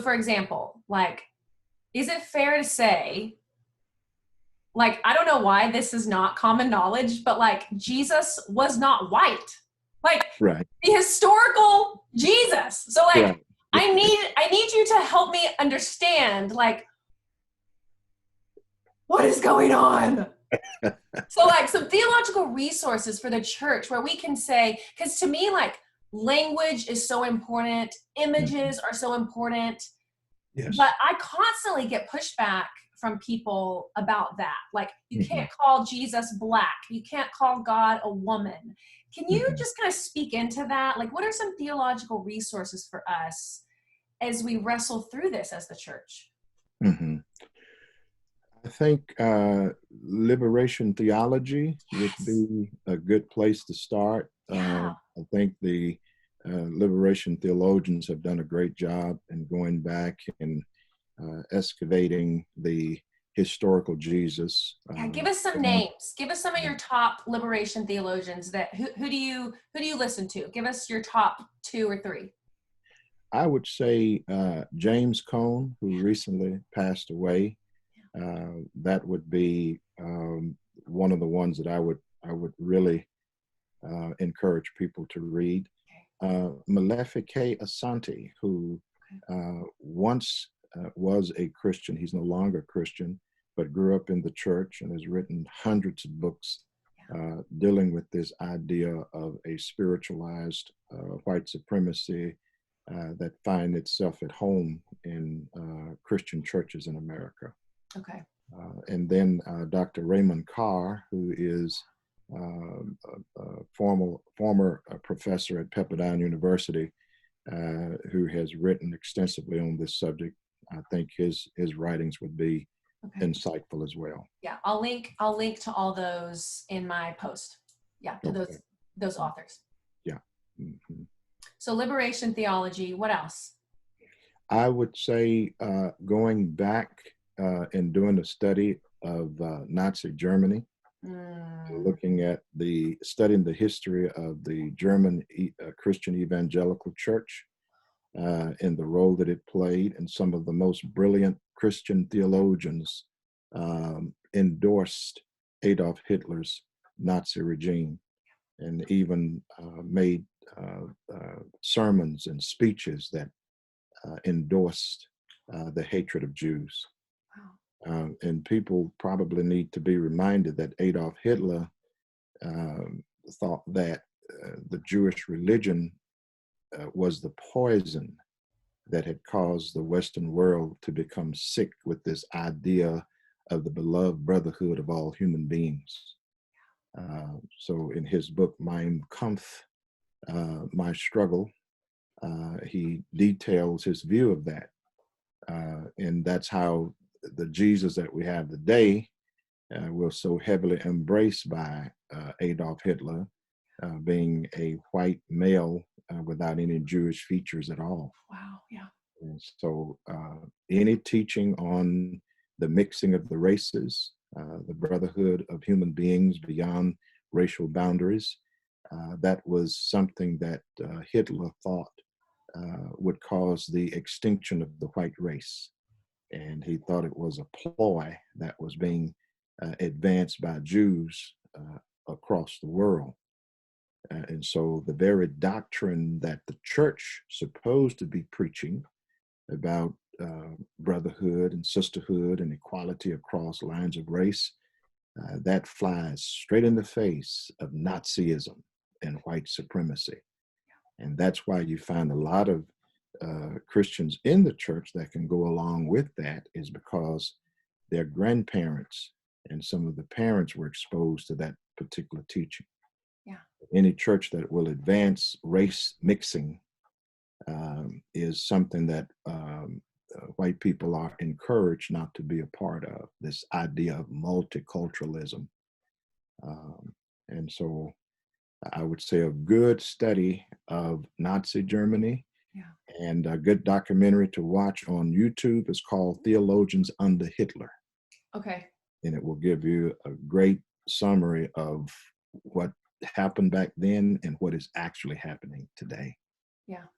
for example, like, is it fair to say, like, I don't know why this is not common knowledge, but like Jesus was not white. Like Right. the historical Jesus. So like Right. I need you to help me understand like what is going on. So like some theological resources for the church where we can say, because to me, like language is so important, Mhm. images are so important, Yes. but I constantly get pushback from people about that. Like, you Hmm. can't call Jesus black. You can't call God a woman. Can you Hmm. just kind of speak into that? Like, what are some theological resources for us as we wrestle through this as the church? Hmm. I think liberation theology would Yes. be a good place to start. Yeah. I think the liberation theologians have done a great job in going back and excavating the historical Jesus. Yeah. Give us some From, names. Give us some of your top liberation theologians that who do you listen to? Give us your top two or three. I would say James Cone, who recently passed away. That would be one of the ones that I would really encourage people to read. Malefique Asante, who once was a Christian, he's no longer a Christian, but grew up in the church and has written hundreds of books dealing with this idea of a spiritualized white supremacy that find itself at home in Christian churches in America. Okay. And then Dr. Raymond Carr, who is a former professor at Pepperdine University, who has written extensively on this subject. I think his writings would be Okay. insightful as well. Yeah, I'll link to all those in my post. Yeah, to Okay. those authors. Yeah. Mhm. So liberation theology, what else? I would say going back and doing a study of Nazi Germany, Mm, looking at studying the history of the German Christian Evangelical Church and the role that it played, and some of the most brilliant Christian theologians endorsed Adolf Hitler's Nazi regime and even made sermons and speeches that endorsed the hatred of Jews. wow. And people probably need to be reminded that Adolf Hitler um, thought that the Jewish religion was the poison that had caused the Western world to become sick with this idea of the beloved brotherhood of all human beings. So, in his book, Mein Kampf, My Struggle, he details his view of that. And that's how the Jesus that we have today was so heavily embraced by Adolf Hitler, being a white male without any Jewish features at all. Wow, yeah. And so, any teaching on the mixing of the races, the brotherhood of human beings beyond racial boundaries, that was something that Hitler thought would cause the extinction of the white race. And he thought it was a ploy that was being advanced by Jews across the world. And so the very doctrine that the church supposed to be preaching about brotherhood and sisterhood and equality across lines of race, that flies straight in the face of Nazism and white supremacy. And that's why you find a lot of Christians in the church that can go along with that, is because their grandparents and some of the parents were exposed to that particular teaching. Yeah. Any church that will advance race mixing is something that white people are encouraged not to be a part of, this idea of multiculturalism. Um, and so I would say a good study of Nazi Germany Yeah. and a good documentary to watch on YouTube is called Theologians Under Hitler. Okay. And it will give you a great summary of what happened back then and what is actually happening today. Yeah.